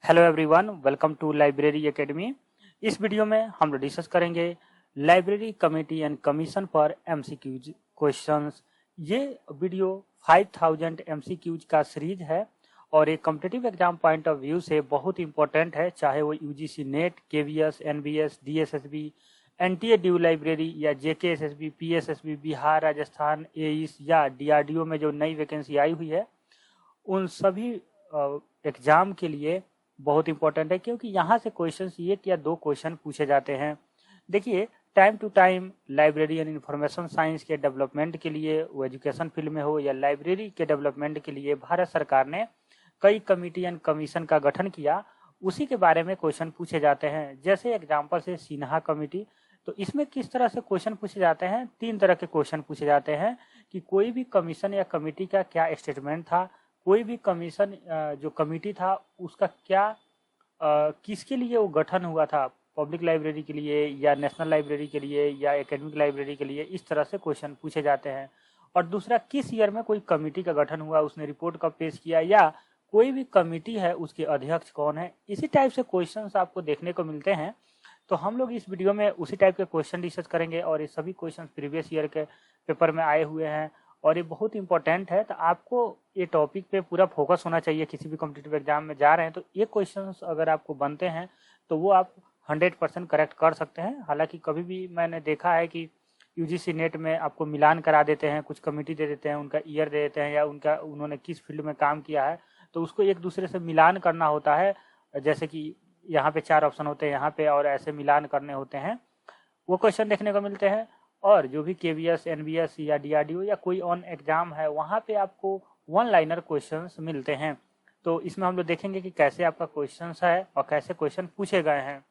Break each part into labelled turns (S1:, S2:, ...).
S1: Hello everyone, welcome to library academy. इस video में हम लोग डिस्कस करेंगे लाइब्रेरी कमेटी एंड कमीशन पर एमसीक्यूज क्वेश्चंस। ये वीडियो 5000 एमसीक्यूज का सीरीज है और एक competitive exam point of view से बहुत इंपॉर्टेंट है, चाहे वो UGC NET, KVS, NBS, DSSB, NTA DU library या जेकेएसएसबी, पीएसएसबी, बिहार, राजस्थान, एईस या डीआरडीओ में जो नई वैकेंसी आई हुई है उन सभी एग्जाम के लिए बहुत इंपॉर्टेंट है, क्योंकि यहाँ से क्वेश्चंस एक या दो क्वेश्चन पूछे जाते हैं। देखिए, time to time library and information science के डेवलपमेंट के लिए, वो एजुकेशन फील्ड में हो या लाइब्रेरी के डेवलपमेंट के लिए, भारत सरकार ने कई कमेटी एंड कमीशन का गठन किया। उसी के बारे में क्वेश्चन पूछे जाते हैं। जैसे एग्जाम्पल से सिन्हा कमेटी, तो इसमें किस तरह से क्वेश्चन पूछे जाते हैं? तीन तरह के क्वेश्चन पूछे जाते हैं कि कोई भी कमीशन या कमेटी का क्या स्टेटमेंट था, कोई भी कमीशन जो कमेटी था उसका क्या किसके लिए वो गठन हुआ था, पब्लिक लाइब्रेरी के लिए या नेशनल लाइब्रेरी के लिए या एकेडमिक लाइब्रेरी के लिए, इस तरह से क्वेश्चन पूछे जाते हैं। और दूसरा, किस ईयर में कोई कमेटी का गठन हुआ, उसने रिपोर्ट कब पेश किया, या कोई भी कमेटी है उसके अध्यक्ष कौन है। इसी टाइप से क्वेश्चंस आपको देखने को मिलते हैं। तो हम लोग इस वीडियो में उसी टाइप के क्वेश्चन डिस्कस करेंगे और ये सभी क्वेश्चन प्रीवियस ईयर के पेपर में आए हुए हैं और ये बहुत इंपॉर्टेंट है। तो आपको ये टॉपिक पे पूरा फोकस होना चाहिए। किसी भी कॉम्पिटिटिव एग्जाम में जा रहे हैं तो ये क्वेश्चंस अगर आपको बनते हैं तो वो आप 100% करेक्ट कर सकते हैं। हालांकि कभी भी मैंने देखा है कि यूजीसी नेट में आपको मिलान करा देते हैं, कुछ कमेटी दे देते हैं, उनका ईयर दे देते हैं या उन्होंने किस फील्ड में काम किया है, तो उसको एक दूसरे से मिलान करना होता है। जैसे कि यहाँ पे 4 ऑप्शन होते हैं यहाँ पे, और ऐसे मिलान करने होते हैं, वो क्वेश्चन देखने को मिलते हैं। और जो भी केवीएस, एनबीएस या डीआरडीओ या कोई ऑन एग्जाम है वहाँ पे आपको वन लाइनर क्वेश्चंस मिलते हैं। तो इसमें हम लोग देखेंगे कि कैसे आपका क्वेश्चंस है और कैसे क्वेश्चन पूछे गए हैं।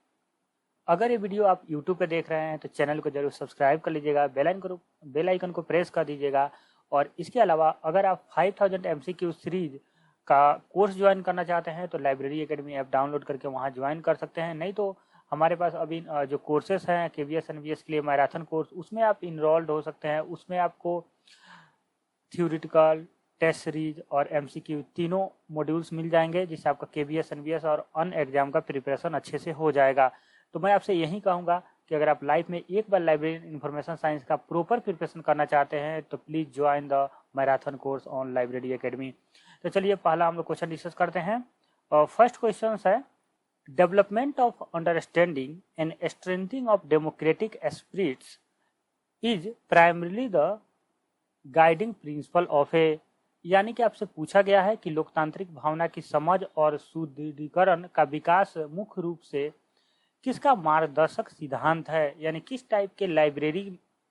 S1: अगर ये वीडियो आप यूट्यूब पे देख रहे हैं तो चैनल को जरूर सब्सक्राइब कर लीजिएगा, बेल आइकन को प्रेस कर दीजिएगा। और इसके अलावा अगर आप 5000 एमसीक्यू सीरीज का कोर्स ज्वाइन करना चाहते हैं तो लाइब्रेरी एकेडमी ऐप डाउनलोड करके वहाँ ज्वाइन कर सकते हैं। नहीं तो हमारे पास अभी जो कोर्सेस हैं केवीएस एनबीएस के लिए मैराथन कोर्स, उसमें आप इनरोल्ड हो सकते हैं। उसमें आपको थ्योरेटिकल, टेस्ट सीरीज और एमसीक्यू तीनों मॉड्यूल्स मिल जाएंगे, जिससे आपका केवीएस एनबीएस और अन एग्जाम का प्रिपरेशन अच्छे से हो जाएगा। तो मैं आपसे यही कहूँगा कि अगर आप लाइफ में एक बार लाइब्रेरी इंफॉर्मेशन साइंस का प्रॉपर प्रिपरेशन करना चाहते हैं तो please join the marathon course on library academy. तो चलिए पहला हम लोग क्वेश्चन डिस्कस करते हैं। और फर्स्ट क्वेश्चन है, development of understanding and strengthening of democratic spirits is primarily the guiding principle of a. यानी कि आपसे पूछा गया है कि लोकतांत्रिक भावना की समझ और सुदृढ़ीकरण का विकास मुख्य रूप से किसका मार्गदर्शक सिद्धांत है, यानी किस टाइप के लाइब्रेरी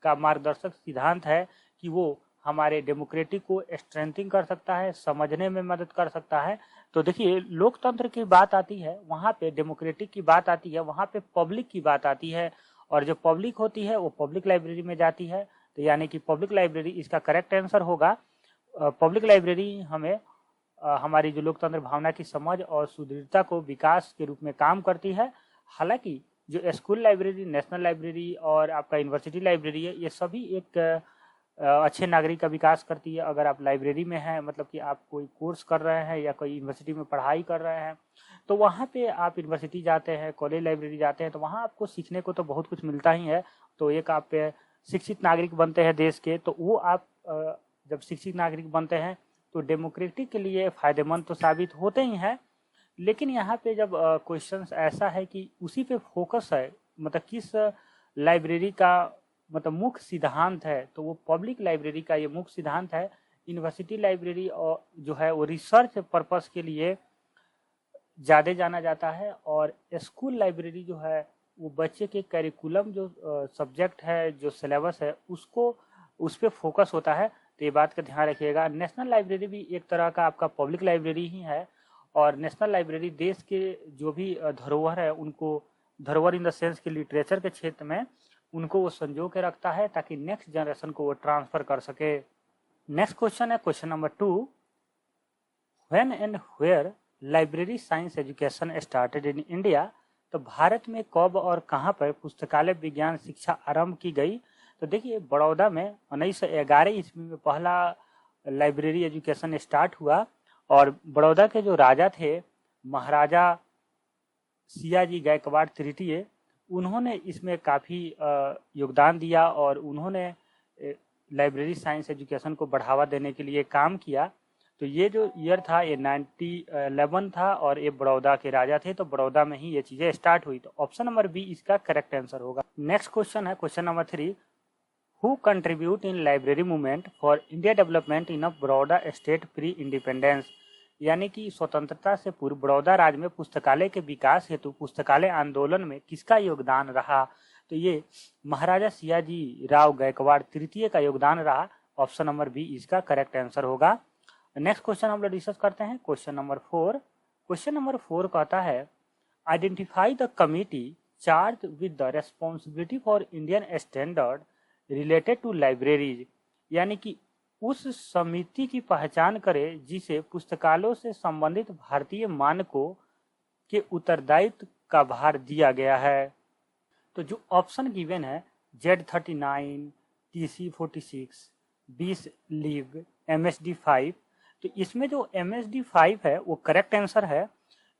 S1: का मार्गदर्शक सिद्धांत है कि वो हमारे डेमोक्रेटिक को स्ट्रेंथिंग कर सकता है, समझने में मदद कर सकता है। तो देखिए, लोकतंत्र की बात आती है वहाँ पे, डेमोक्रेटिक की बात आती है वहाँ पे, पब्लिक की बात आती है, और जो पब्लिक होती है वो पब्लिक लाइब्रेरी में जाती है। तो यानी कि पब्लिक लाइब्रेरी इसका करेक्ट आंसर होगा। पब्लिक लाइब्रेरी हमें हमारी जो लोकतंत्र भावना की समझ और सुदृढ़ता को विकास के रूप में काम करती है। हालांकि जो स्कूल लाइब्रेरी, नेशनल लाइब्रेरी और आपका यूनिवर्सिटी लाइब्रेरी है, ये सभी एक अच्छे नागरिक का विकास करती है। अगर आप लाइब्रेरी में हैं, मतलब कि आप कोई कोर्स कर रहे हैं या कोई यूनिवर्सिटी में पढ़ाई कर रहे हैं, तो वहाँ पे आप यूनिवर्सिटी जाते हैं, कॉलेज लाइब्रेरी जाते हैं, तो वहाँ आपको सीखने को तो बहुत कुछ मिलता ही है। तो एक आप शिक्षित नागरिक बनते हैं देश के, तो वो आप जब शिक्षित नागरिक बनते हैं तो डेमोक्रेटिक के लिए फायदेमंद तो साबित होते ही हैं। लेकिन यहाँ पे जब क्वेश्चन ऐसा है कि उसी पे फोकस है, मतलब किस लाइब्रेरी का मतलब मुख्य सिद्धांत है, तो वो पब्लिक लाइब्रेरी का ये मुख्य सिद्धांत है। यूनिवर्सिटी लाइब्रेरी और जो है वो रिसर्च पर्पस के लिए ज़्यादा जाना जाता है, और स्कूल लाइब्रेरी जो है वो बच्चे के करिकुलम जो सब्जेक्ट है, जो सिलेबस है, उसको उस पर फोकस होता है। तो ये बात का ध्यान रखिएगा। नेशनल लाइब्रेरी भी एक तरह का आपका पब्लिक लाइब्रेरी ही है, और नेशनल लाइब्रेरी देश के जो भी धरोहर है उनको, धरोहर इन द सेंस कि लिटरेचर के क्षेत्र में उनको वो संजो के रखता है ताकि नेक्स्ट जनरेशन को वो ट्रांसफर कर सके। नेक्स्ट क्वेश्चन है question number 2, when and where library science education started in India. तो भारत में कब और कहाँ पर पुस्तकालय विज्ञान शिक्षा आरंभ की गई? तो देखिए, बड़ौदा में 1911 ईस्वी में पहला लाइब्रेरी एजुकेशन स्टार्ट हुआ, और बड़ौदा के जो राजा थे, महाराजा सियाजी गायकवाड़ तृतीय, उन्होंने इसमें काफ़ी योगदान दिया और उन्होंने लाइब्रेरी साइंस एजुकेशन को बढ़ावा देने के लिए काम किया। तो ये जो ईयर था ये 1911 था और ये बड़ौदा के राजा थे, तो बड़ौदा में ही ये चीज़ें स्टार्ट हुई। तो ऑप्शन नंबर बी इसका करेक्ट आंसर होगा। नेक्स्ट क्वेश्चन है question number 3, who contribute in library movement for India development in a Baroda state pre independence, यानी कि स्वतंत्रता से पूर्व बड़ौदा राज्य में पुस्तकालय के विकास हेतु पुस्तकालय आंदोलन में किसका योगदान रहा। तो ये महाराजा सियाजी राव गायकवाड़ तृतीय का योगदान रहा। ऑप्शन नंबर बी इसका करेक्ट आंसर होगा। नेक्स्ट क्वेश्चन हम लोग डिस्कस करते हैं क्वेश्चन नंबर 4। क्वेश्चन नंबर 4 कहता है identify the committee charge with the responsibility for Indian standard related to libraries, यानी कि उस समिति की पहचान करें जिसे पुस्तकालयों से संबंधित भारतीय मानकों के उत्तरदायित्व का भार दिया गया है। तो जो ऑप्शन गिवन है Z39, TC46, 20 लीव, MSD5, तो इसमें जो MSD5 है वो करेक्ट आंसर है।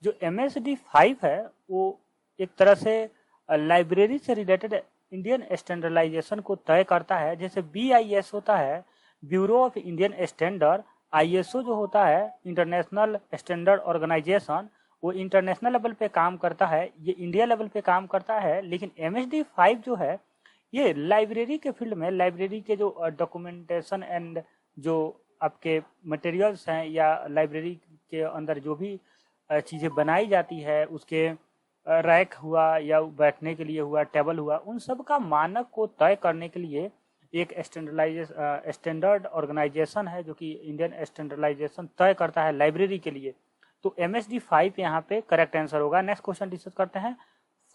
S1: जो MSD5 है वो एक तरह से लाइब्रेरी से रिलेटेड इंडियन स्टैंडर्डाइजेशन को तय करता है। जैसे BIS होता है, bureau of Indian standard, ISO जो होता है इंटरनेशनल स्टैंडर्ड ऑर्गेनाइजेशन, वो इंटरनेशनल लेवल पे काम करता है, ये इंडिया लेवल पे काम करता है। लेकिन MSD5 जो है ये लाइब्रेरी के फील्ड में, लाइब्रेरी के जो डॉक्यूमेंटेशन एंड जो आपके मटेरियल्स हैं या लाइब्रेरी के अंदर जो भी चीज़ें बनाई जाती है, उसके रैक हुआ या बैठने के लिए हुआ, टेबल हुआ, उन सब का मानक को तय करने के लिए एक स्टैंडर्ड ऑर्गेनाइजेशन है जो कि इंडियन स्टैंडर्डाइजेशन तय करता है लाइब्रेरी के लिए। तो MSD5 यहाँ पे करेक्ट आंसर होगा। नेक्स्ट क्वेश्चन डिस्कस करते हैं।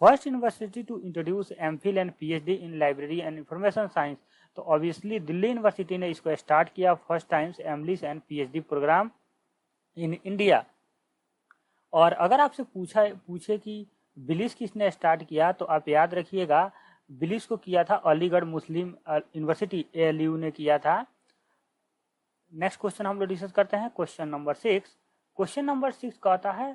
S1: First university to introduce MPhil and PhD in library and information science, तो ऑब्वियसली दिल्ली यूनिवर्सिटी ने इसको स्टार्ट किया first times MLIS and PhD programme in India. और अगर आपसे पूछे कि बिलिस किसने स्टार्ट किया, तो आप याद रखिएगा बिलिस को किया था अलीगढ़ मुस्लिम यूनिवर्सिटी ALU ने किया था। नेक्स्ट क्वेश्चन हम लोग डिस्कस करते हैं क्वेश्चन नंबर 6। क्वेश्चन नंबर 6 कहता है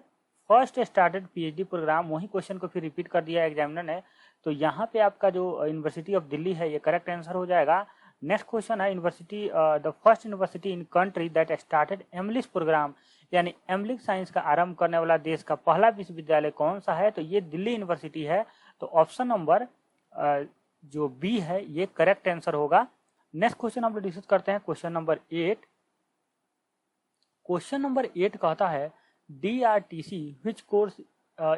S1: फर्स्ट स्टार्टेड PhD प्रोग्राम, वही क्वेश्चन को फिर रिपीट कर दिया एग्जामिनर ने। तो यहाँ पे आपका जो यूनिवर्सिटी ऑफ दिल्ली है ये करेक्ट आंसर हो जाएगा। नेक्स्ट क्वेश्चन है university the first university in country that started MLIS programme, यानी MLIS साइंस का आरंभ करने वाला देश का पहला विश्वविद्यालय कौन सा है, तो ये दिल्ली यूनिवर्सिटी है। तो ऑप्शन नंबर जो बी है ये करेक्ट आंसर होगा। नेक्स्ट क्वेश्चन हम लोग डिस्कस करते हैं क्वेश्चन नंबर 8। क्वेश्चन नंबर 8 कहता है DRTC which course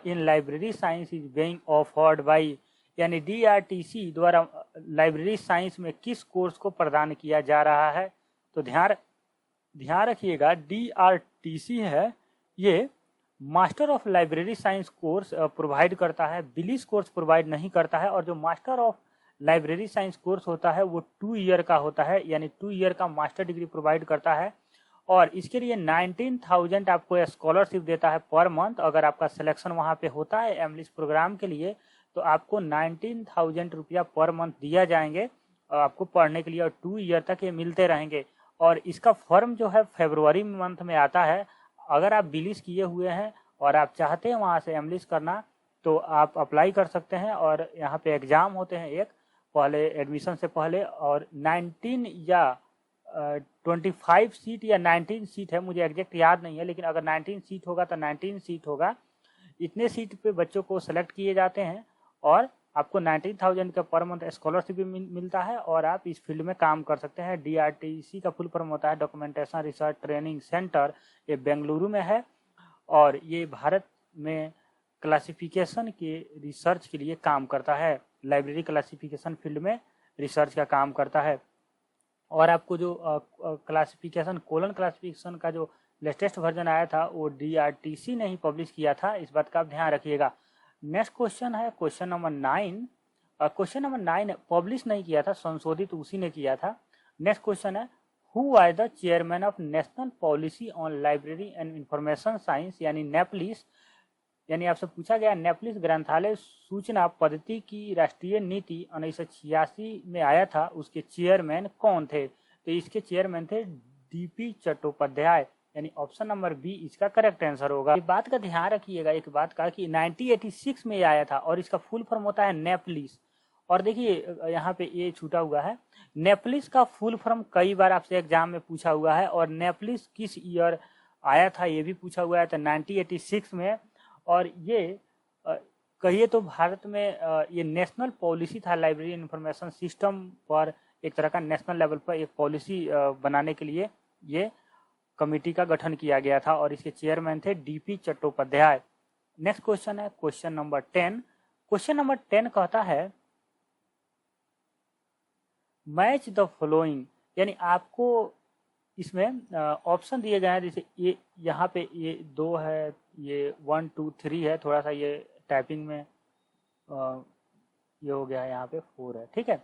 S1: in library science is being offered by, यानी DRTC द्वारा लाइब्रेरी साइंस में किस कोर्स को प्रदान किया जा रहा है। तो ध्यान रखिएगा DRTC है ये master of library science course provide करता है, बिलिस कोर्स प्रोवाइड नहीं करता है। और जो master of library science course होता है वो 2 ईयर का होता है, यानी 2 ईयर का मास्टर डिग्री प्रोवाइड करता है। और इसके लिए 19,000 आपको स्कॉलरशिप देता है पर मंथ। अगर आपका सिलेक्शन वहाँ पे होता है MLIS प्रोग्राम के लिए तो आपको 19,000 रुपया पर मंथ दिया जाएंगे आपको पढ़ने के लिए, और 2 ईयर तक ये मिलते रहेंगे। और इसका फॉर्म जो है फरवरी मंथ में आता है। अगर आप बिलिस किए हुए हैं और आप चाहते हैं वहाँ से MLIS करना तो आप अप्लाई कर सकते हैं। और यहाँ पे एग्ज़ाम होते हैं एक पहले एडमिशन से पहले, और 19 या 25 सीट या 19 सीट है, मुझे एग्जैक्ट याद नहीं है, लेकिन अगर 19 सीट होगा तो 19 सीट होगा। इतने सीट पे बच्चों को सेलेक्ट किए जाते हैं और आपको 19,000 का पर मंथ स्कॉलरशिप भी मिलता है और आप इस फील्ड में काम कर सकते हैं। DRTC का फुल फॉर्म होता है डॉक्यूमेंटेशन रिसर्च ट्रेनिंग सेंटर, ये बेंगलुरु में है और ये भारत में क्लासिफिकेशन के रिसर्च के लिए काम करता है, लाइब्रेरी क्लासिफिकेशन फील्ड में रिसर्च का काम करता है। और आपको जो क्लासिफिकेशन कोलन क्लासिफिकेशन का जो लेटेस्ट वर्जन आया था वो DRTC ने ही पब्लिश किया था, इस बात का आप ध्यान रखिएगा। नेक्स्ट क्वेश्चन है question number 9। Question number 9 publish नहीं किया था, संशोधित उसी ने किया था। नेक्स्ट क्वेश्चन है who are the chairman of national policy on library and information science, यानी नेपलिस, यानी आपसे पूछा गया नेपलिस ग्रंथालय सूचना पद्धति की राष्ट्रीय नीति 1986 में आया था, उसके चेयरमैन कौन थे। तो इसके चेयरमैन थे DP चट्टोपाध्याय, यानी ऑप्शन नंबर बी इसका करेक्ट आंसर होगा। इस बात का ध्यान रखिएगा, एक बात का कि 1986 में आया था और इसका फुल फॉर्म होता है नेपलिस। और देखिए यहाँ पे ये छूटा हुआ है, नेपलिस का फुल फॉर्म कई बार आपसे एग्जाम में पूछा हुआ है और नेपलिस किस ईयर आया था ये भी पूछा हुआ है, तो 1986 में। और ये कहिए तो भारत में ये नेशनल पॉलिसी था लाइब्रेरी इंफॉर्मेशन सिस्टम पर, एक तरह का नेशनल लेवल पर एक पॉलिसी बनाने के लिए ये कमेटी का गठन किया गया था और इसके चेयरमैन थे डीपी चट्टोपाध्याय। नेक्स्ट क्वेश्चन है क्वेश्चन नंबर 10। क्वेश्चन नंबर 10 कहता है मैच द फॉलोइंग, यानी आपको इसमें ऑप्शन दिए गए हैं, जैसे ये यहाँ पे ये 2 है, ये 1 2 3 है, थोड़ा सा ये टाइपिंग में ये हो गया है, यहाँ पे 4 है, ठीक है।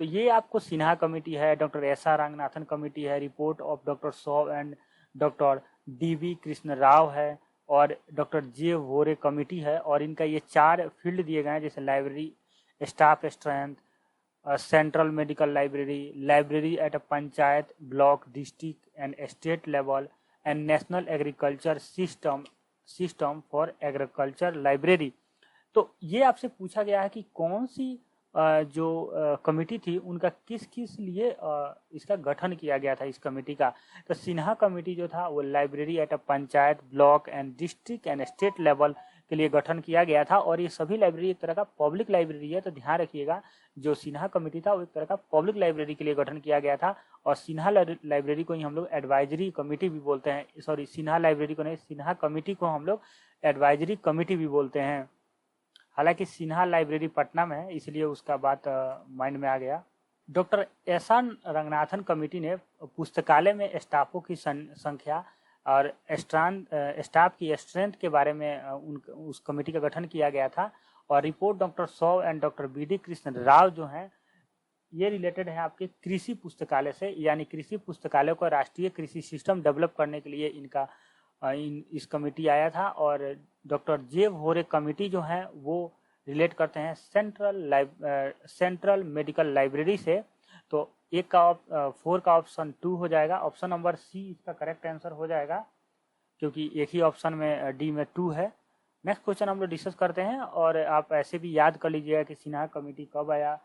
S1: तो ये आपको सिन्हा कमेटी है, डॉक्टर एस.आर. रंगनाथन कमेटी है, रिपोर्ट ऑफ डॉक्टर सौ and doctor DV. Krishna Rao है और डॉक्टर जे वोरे कमेटी है। और इनका ये 4 फील्ड दिए गए हैं, जैसे library staff strength, central medical library, library at a panchayat, block, district and state level and national agriculture system for agriculture library. तो ये आपसे पूछा गया है कि कौन सी जो कमेटी थी उनका किस किस लिए इसका गठन किया गया था इस कमेटी का। तो सिन्हा कमेटी जो था वो library at a panchayat, block and district and state level के लिए गठन किया गया था। और ये सभी लाइब्रेरी एक तरह का पब्लिक लाइब्रेरी है, तो ध्यान रखिएगा जो सिन्हा कमेटी था वो एक तरह का पब्लिक लाइब्रेरी के लिए गठन किया गया था। और सिन्हा लाइब्रेरी को ही हम लोग एडवाइजरी कमेटी भी बोलते हैं, सॉरी सिन्हा लाइब्रेरी को नहीं, सिन्हा कमेटी को हम लोग एडवाइजरी कमेटी भी बोलते हैं। हालांकि सिन्हा लाइब्रेरी पटना में है, इसलिए उसका बात माइंड में आ गया। Doctor SR. रंगनाथन कमेटी ने पुस्तकालय में स्टाफों की संख्या और स्टाफ की स्ट्रेंथ के बारे में उस कमेटी का गठन किया गया था। और रिपोर्ट डॉक्टर सौ and doctor BD. Krishna Rao जो हैं ये रिलेटेड है आपके कृषि पुस्तकालय से, यानी कृषि पुस्तकालय को राष्ट्रीय कृषि सिस्टम डेवलप करने के लिए इनका इस कमेटी आया था। और डॉक्टर जे वोरे कमेटी जो है वो रिलेट करते हैं सेंट्रल मेडिकल लाइब्रेरी से। तो 4 का ऑप्शन 2 हो जाएगा, ऑप्शन नंबर सी इसका करेक्ट आंसर हो जाएगा क्योंकि एक ही ऑप्शन में डी में 2 है। नेक्स्ट क्वेश्चन हम लोग डिस्कस करते हैं और आप ऐसे भी याद कर लीजिएगा कि सिन्हा कमेटी कब आया,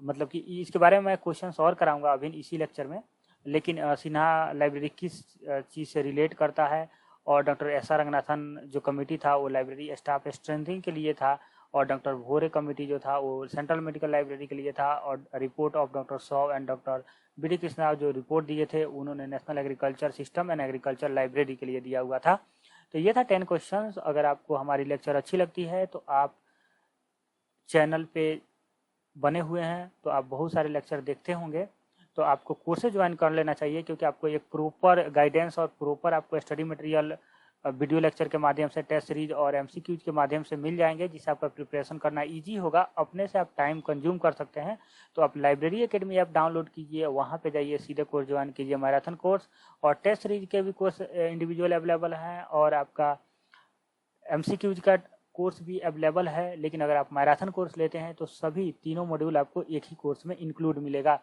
S1: मतलब कि इसके बारे में मैं क्वेश्चन और कराऊंगा अभी इसी लेक्चर में। लेकिन सिन्हा लाइब्रेरी किस चीज़ से रिलेट करता है, और डॉक्टर एस.आर. रंगनाथन जो कमेटी था वो लाइब्रेरी स्टाफ स्ट्रेंथिंग के लिए था, और डॉक्टर वोरे कमेटी जो था वो सेंट्रल मेडिकल लाइब्रेरी के लिए था, और रिपोर्ट ऑफ डॉक्टर सौ and doctor BD. Krishna Rao जो रिपोर्ट दिए थे उन्होंने national agriculture system and agriculture library के लिए दिया हुआ था। तो ये था 10 क्वेश्चंस। अगर आपको हमारी लेक्चर अच्छी लगती है तो आप चैनल पे बने हुए हैं तो आप बहुत सारे लेक्चर देखते होंगे, तो आपको कोर्सेज ज्वाइन कर लेना चाहिए क्योंकि आपको एक प्रॉपर गाइडेंस और प्रॉपर आपको स्टडी मटेरियल वीडियो लेक्चर के माध्यम से, टेस्ट सीरीज और एमसीक्यूज के माध्यम से मिल जाएंगे, जिससे आपका प्रिपरेशन करना इजी होगा, अपने से आप टाइम कंज्यूम कर सकते हैं। तो आप लाइब्रेरी एकेडमी ऐप डाउनलोड कीजिए, वहाँ पे जाइए, सीधे कोर्स ज्वाइन कीजिए मैराथन कोर्स, और टेस्ट सीरीज के भी कोर्स इंडिविजुअल अवेलेबल हैं और आपका एमसीक्यूज का कोर्स भी अवेलेबल है। लेकिन अगर आप मैराथन कोर्स लेते हैं तो सभी तीनों मॉड्यूल आपको एक ही कोर्स में इंक्लूड मिलेगा।